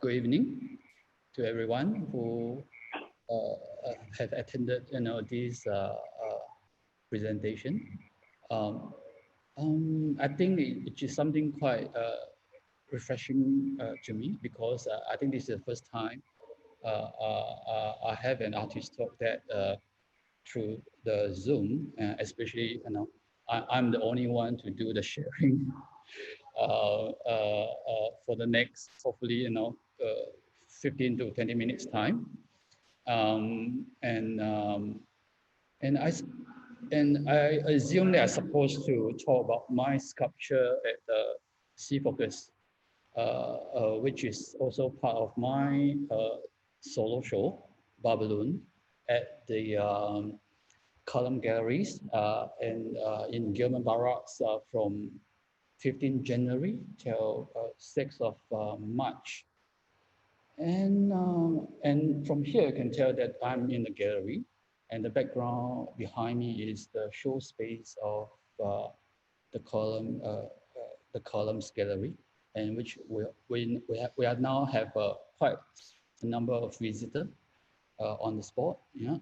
Good evening to everyone who have attended, this presentation. Um, I think it is something quite refreshing to me because I think this is the first time I have an artist talk that through the Zoom, especially I'm the only one to do the sharing for the next hopefully 15 to 20 minutes time, um, and um, and I assume that I'm supposed to talk about my sculpture at the Sea Focus, which is also part of my solo show, Bubblelloon, at the Column Galleries and in Gilman Barracks from 15th January till 6th of March. And from here, you can tell that I'm in the gallery, and the background behind me is the show space of the column, the columns gallery, and which we are now have quite a number of visitors on the spot. Yeah.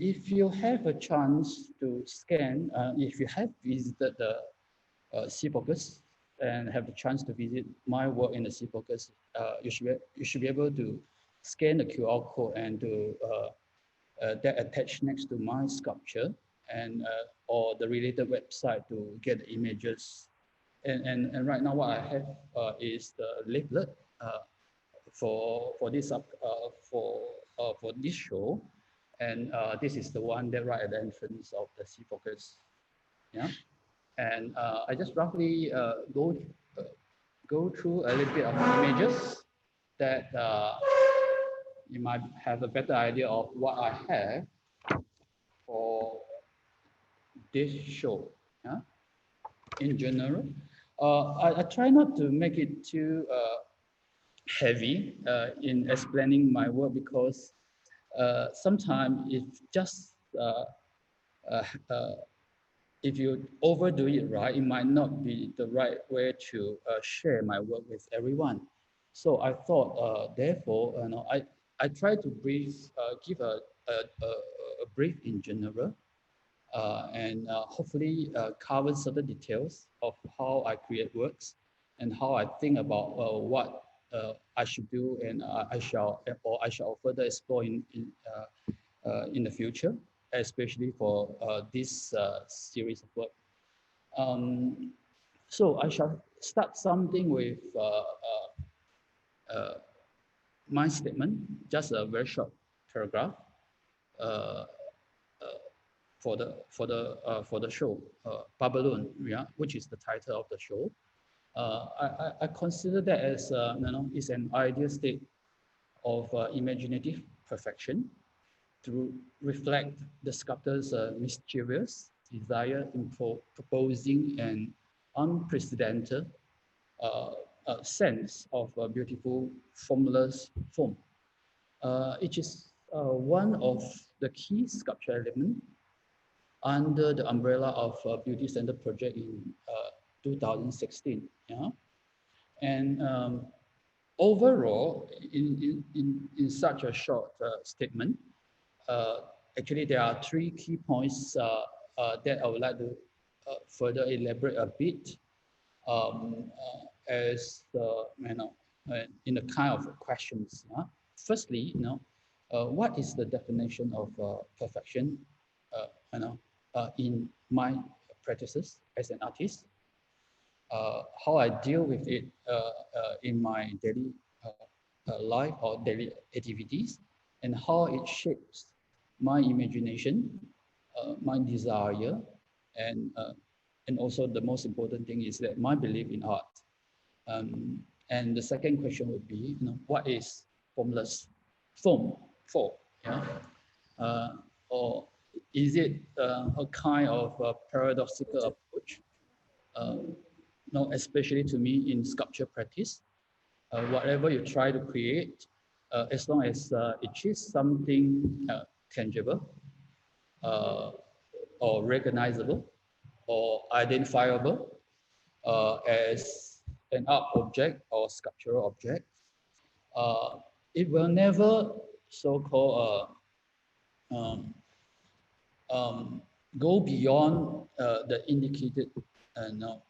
If you have a chance to scan, if you have visited the Sea Focus and have the chance to visit my work in the Sea Focus, you should be able to scan the QR code and to that attached next to my sculpture and or the related website to get the images. And right now what I have is the leaflet for this show, and this is the one that right at the entrance of the Sea Focus. Yeah. And I just roughly go through a little bit of images that you might have a better idea of what I have for this show. Yeah? In general, I try not to make it too heavy in explaining my work because sometimes it's just if you overdo it right, it might not be the right way to share my work with everyone. So I thought, therefore, I try to give a brief in general, and hopefully cover certain details of how I create works and how I think about what I should do and I shall further explore in the future, especially for this series of work. So I shall start something with my statement, just a very short paragraph for the show, Bubblelloon, yeah, which is the title of the show. I consider that as is an ideal state of imaginative perfection to reflect the sculptor's mischievous desire in proposing an unprecedented sense of a beautiful formless form. It is one of the key sculpture elements under the umbrella of Beauty Center project in 2016. Yeah? And overall, in such a short statement, actually there are three key points that I would like to further elaborate a bit as in the kind of questions. Firstly, what is the definition of perfection? In my practices as an artist, how I deal with it in my daily life or daily activities, and how it shapes my imagination, my desire, and also the most important thing is that my belief in art. And the second question would be, what is formless? Form, yeah? Or is it a kind of a paradoxical approach? Especially to me in sculpture practice, whatever you try to create, as long as it is something tangible or recognizable or identifiable as an art object or sculptural object, it will never so-called um, um, go beyond the indicated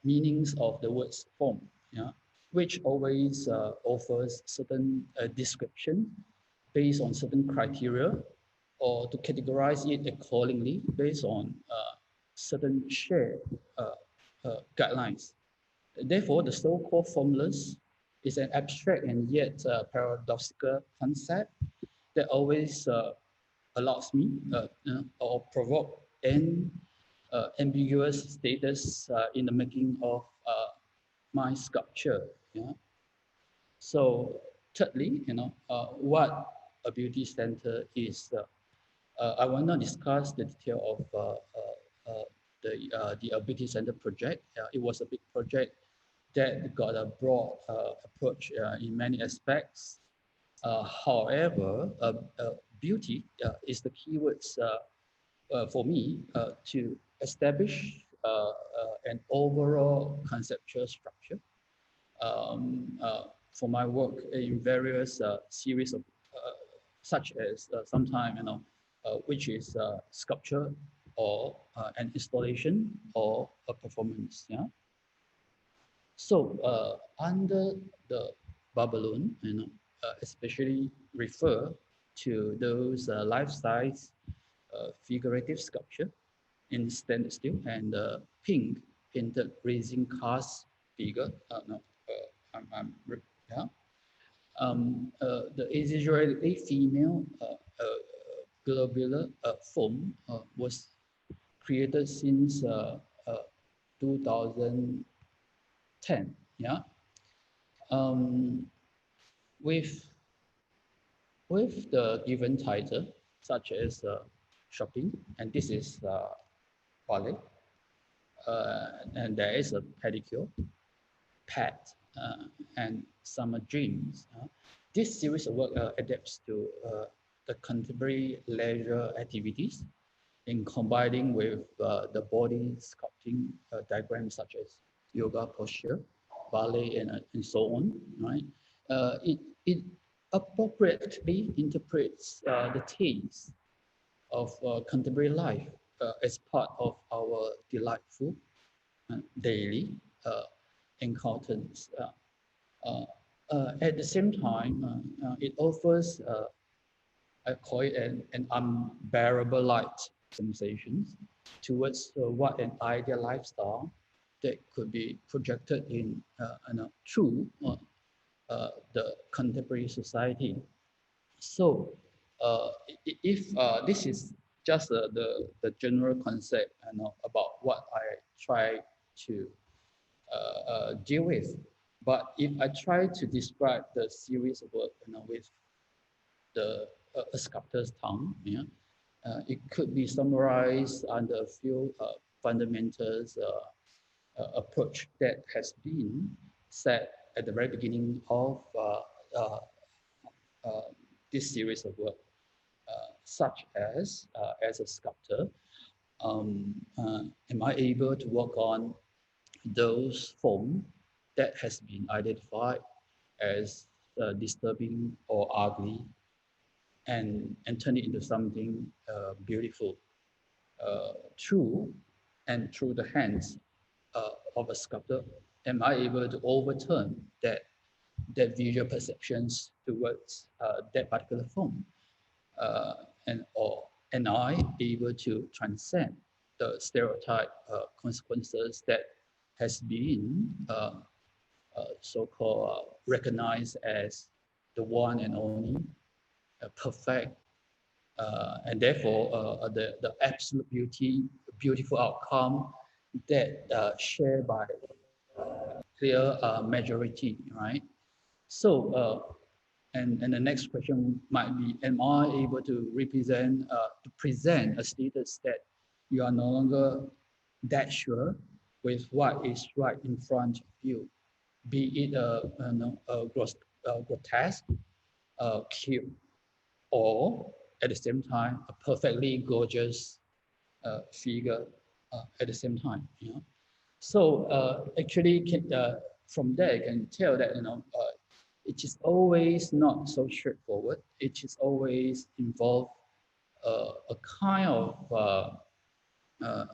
meanings of the words form, yeah, which always offers certain description based on certain criteria, or to categorize it accordingly based on certain shared guidelines. Therefore, the so-called formless is an abstract and yet paradoxical concept that always allows me or provoke an ambiguous status in the making of my sculpture. Yeah. So thirdly, what a beauty center is. I will not discuss the detail of the beauty center project. It was a big project that got a broad approach in many aspects. However, beauty is the keywords for me to establish an overall conceptual structure for my work in various series of such as sometime which is sculpture or an installation or a performance. Yeah. So under the Bubblelloon, especially refer to those life-size figurative sculpture in stainless steel and pink painted raising cast figure. No, yeah. The exaggeratedly female globular foam was created since 2010. Yeah. Um, with the given title, such as shopping, and this is ballet, and there is a pedicure, pet, and summer dreams. This series of work adapts to the contemporary leisure activities in combining with the body sculpting diagrams such as yoga posture, ballet, and so on. Right? It appropriately interprets the themes of contemporary life as part of our delightful daily encounters. At the same time, it offers, I call it an unbearable light sensations towards what an ideal lifestyle that could be projected in through the contemporary society. So, if this is just the general concept about what I try to deal with, but if I try to describe the series of work with the a sculptor's tongue, yeah, it could be summarized under a few fundamentals approach that has been set at the very beginning of uh, this series of work, such as a sculptor, am I able to work on those form that has been identified as disturbing or ugly, and turn it into something beautiful through through the hands of a sculptor? Am I able to overturn that visual perceptions towards that particular form, uh, or am I able to transcend the stereotype consequences that has been so-called recognized as the one and only perfect, and therefore the absolute beautiful outcome that shared by clear majority, right? So, and the next question might be, am I able to present a status that you are no longer that sure with what is right in front of you, be it grotesque, cute, or at the same time a perfectly gorgeous figure at the same time. So actually, from there, you can tell that it is always not so straightforward. It is always involved a kind of uh, uh,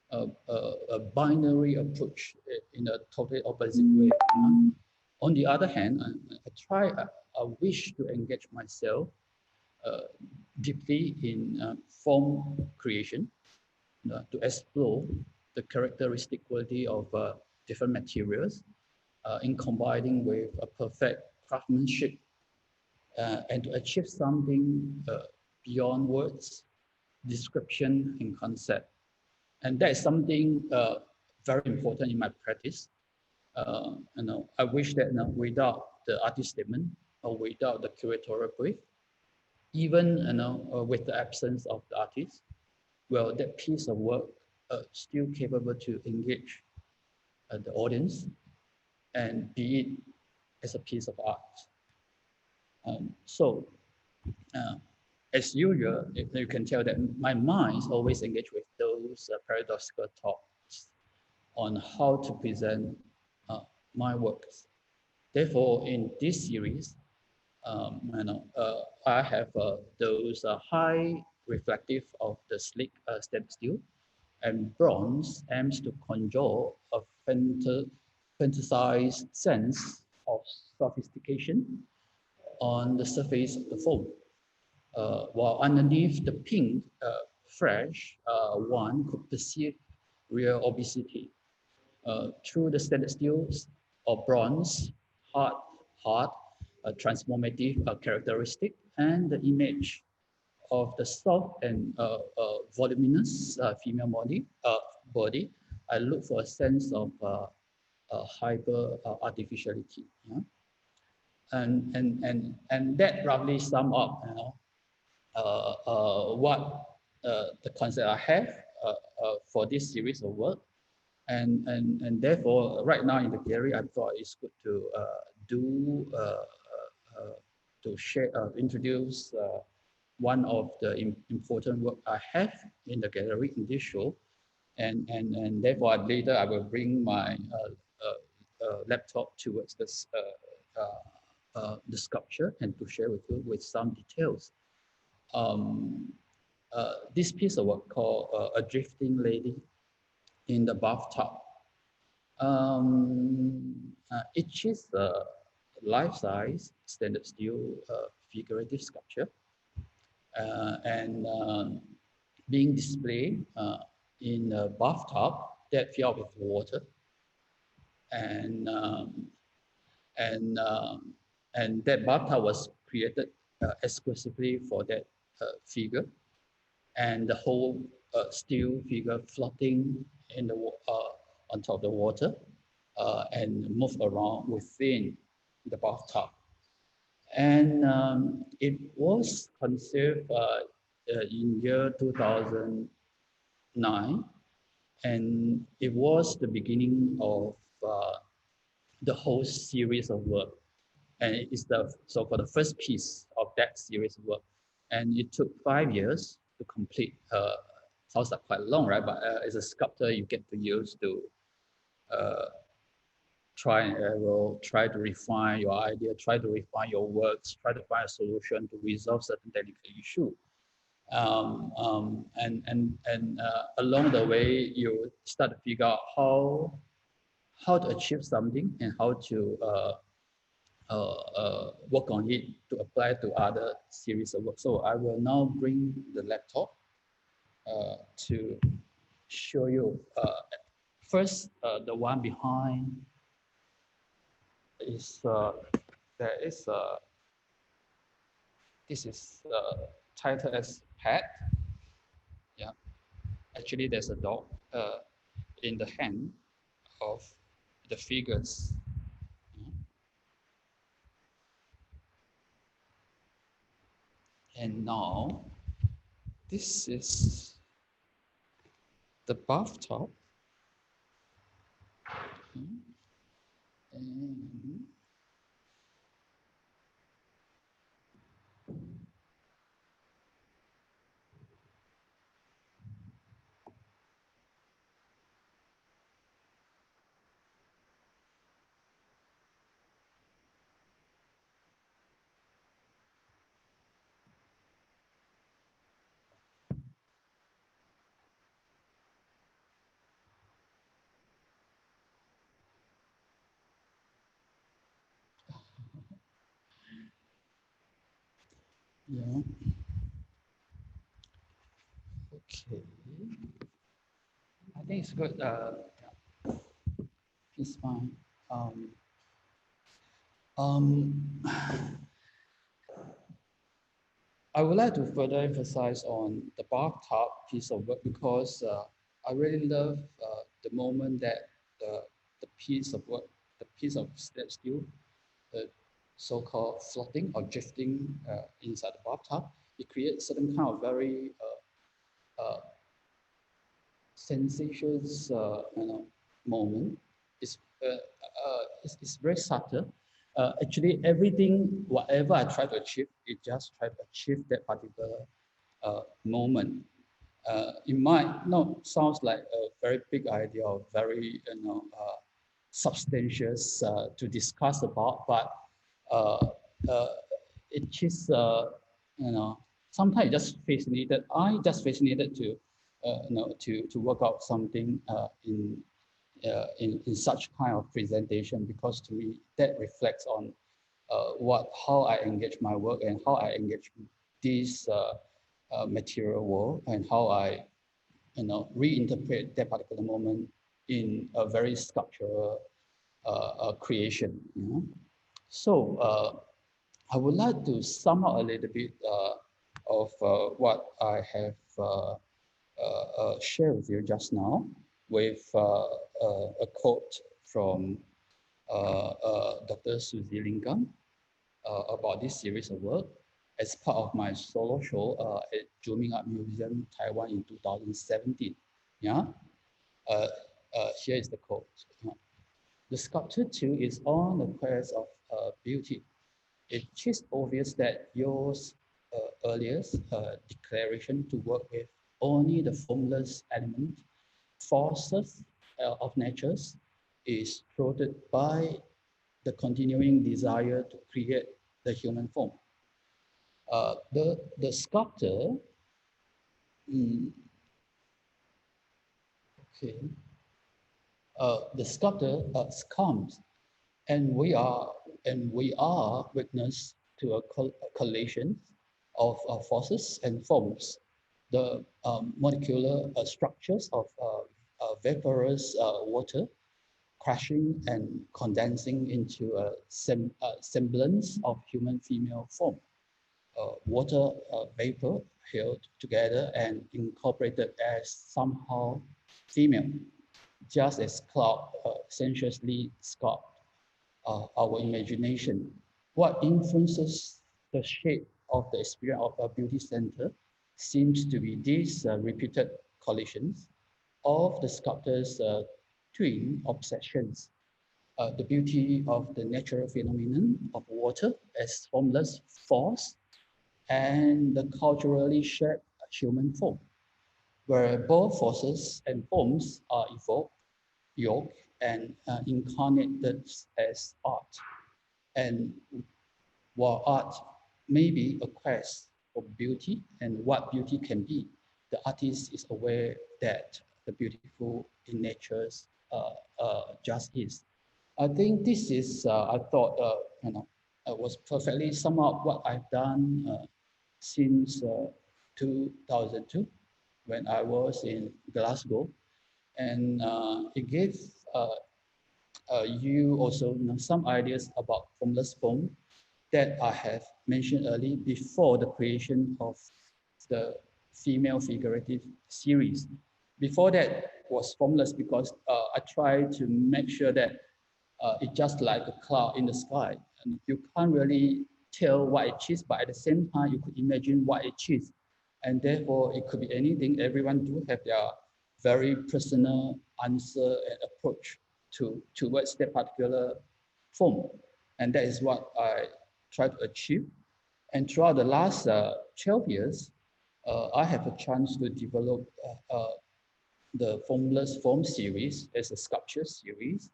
a binary approach in a totally opposite way. On the other hand, I wish to engage myself uh, deeply in form creation to explore the characteristic quality of different materials in combining with a perfect craftsmanship and to achieve something beyond words, description, and concept. And that is something very important in my practice. I wish that without the artist statement or without the curatorial brief, even with the absence of the artist, well, that piece of work still capable to engage the audience and be it as a piece of art. So, as usual, you can tell that my mind is always engaged with those paradoxical thoughts on how to present my works. Therefore, in this series, I have those high reflective of the sleek stainless steel, and bronze aims to conjure a fantasized sense of sophistication on the surface of the foam, while underneath the pink, fresh one could perceive real obesity through the stainless steels or bronze, hard, hard, transformative characteristic, and the image of the soft and voluminous female body, I look for a sense of hyper artificiality. Yeah? And that roughly sum up, what the concept I have for this series of work. And therefore, right now in the gallery, I thought it's good to do to share, introduce one of the important work I have in the gallery in this show, and therefore later I will bring my laptop towards this the sculpture and to share with you with some details. Um, this piece of work called A Drifting Lady in the Bathtub. It is a life-size stainless steel figurative sculpture and being displayed in a bathtub that filled with water, and um, and um, and that bathtub was created exclusively for that figure, and the whole steel figure floating in the on top of the water and move around within the bathtub. And it was conceived in year 2009, and it was the beginning of the whole series of work. And it is the so-called the first piece of that series of work. And it took 5 years to complete. Sounds like quite long, right? But as a sculptor, you get to use to uh, try and error, try to refine your idea, try to refine your works, try to find a solution to resolve certain technical issue. And along the way, you start to figure out how to achieve something and how to work on it to apply to other series of work. So I will now bring the laptop to show you. First, the one behind is there is this is titled as pet. Yeah, actually there's a dog in the hand of the figures. And now this is the bathtub. And Yeah. Okay. I think it's good. It's fine. Um, um, I would like to further emphasize on the bathtub piece of work because I really love the moment that the, the piece of work, the piece of steel, the so-called floating or drifting inside the bathtub, it creates certain kind of very sensations, moment. It's, it's very subtle. Actually, everything, whatever I try to achieve, it just try to achieve that particular moment. It might not sounds like a very big idea or very substantious to discuss about, but uh, uh, it is you know sometimes just fascinated. I just fascinated to to work out something in such kind of presentation because to me that reflects on what how I engage my work and how I engage this material world and how I reinterpret that particular moment in a very sculptural creation. So I would like to sum up a little bit of what I have shared with you just now with a quote from Dr. Suzy Lingam about this series of work as part of my solo show at Zooming Art Museum, Taiwan in 2017. Yeah, uh, here is the quote. The sculptor too is on the quest of beauty. It is obvious that yours earliest declaration to work with only the formless element, forces of natures, is thwarted by the continuing desire to create the human form. The sculptor, mm, okay, the sculptor succumbs, and we are witness to a collision of forces and forms. The molecular structures of vaporous water crashing and condensing into a semblance of human female form. Water vapor held together and incorporated as somehow female, just as cloud sensuously sculpt our imagination. What influences the shape of the experience of a beauty center seems to be these repeated collisions of the sculptor's twin obsessions. The beauty of the natural phenomenon of water as formless force and the culturally shaped human form, where both forces and forms are evoked, yoked, and incarnated as art. And while art may be a quest for beauty and what beauty can be, the artist is aware that the beautiful in nature's just is. I think this is, I thought, was perfectly sum up what I've done since 2002 when I was in Glasgow. And it gave you also some ideas about formless form that I have mentioned earlier before the creation of the female figurative series. Before that was formless because I tried to make sure that it's just like a cloud in the sky. And you can't really tell what it is, but at the same time, you could imagine what it is. And therefore, it could be anything. Everyone do have their very personal answer and approach towards that particular form. And that is what I try to achieve. And throughout the last 12 years, I have a chance to develop the Formless Form series as a sculpture series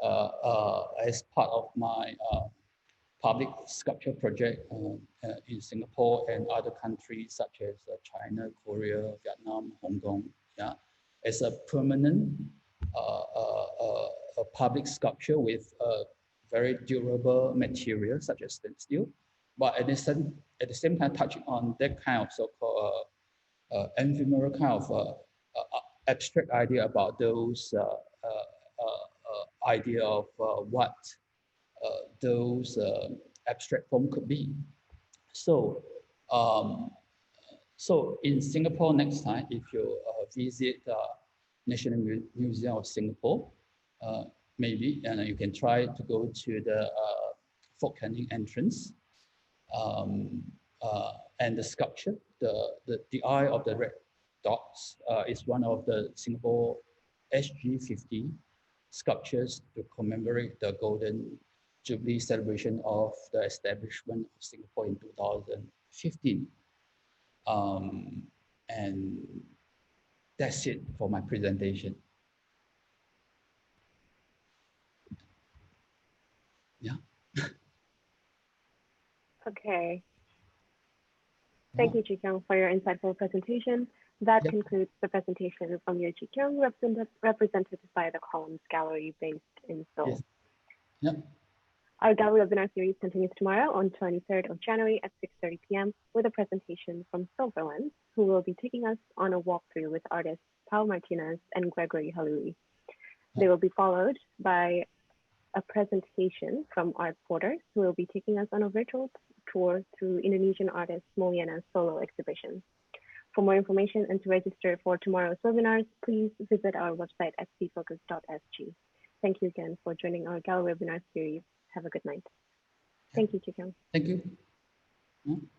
as part of my public sculpture project in Singapore and other countries such as China, Korea, Vietnam, Hong Kong. Yeah, as a permanent public sculpture with very durable material such as stainless steel, but at the same time touching on that kind of so-called ephemeral kind of abstract idea about those idea of what those abstract form could be. So, so in Singapore next time, if you visit National Museum of Singapore, maybe, and you can try to go to the Fort Canning entrance, and the sculpture, the Eye of the Red Dots is one of the Singapore SG50 sculptures to commemorate the Golden Jubilee celebration of the establishment of Singapore in 2015. And that's it for my presentation. Yeah. Okay. Thank you, Chee Kiong, for your insightful presentation. That concludes the presentation from your Chee Kiong, represented by the Columns Gallery based in Seoul. Yes. Yep. Our gallery webinar series continues tomorrow on 23rd of January at 6:30 p.m. with a presentation from Silverland, who will be taking us on a walkthrough with artists Paul Martinez and Gregory Halui. They will be followed by a presentation from Art Porters, who will be taking us on a virtual tour through Indonesian artist Mulyana's solo exhibition. For more information and to register for tomorrow's webinars, please visit our website at cfocus.sg. Thank you again for joining our gallery webinar series. Have a good night. Thank you, Chee Kiong. Thank you.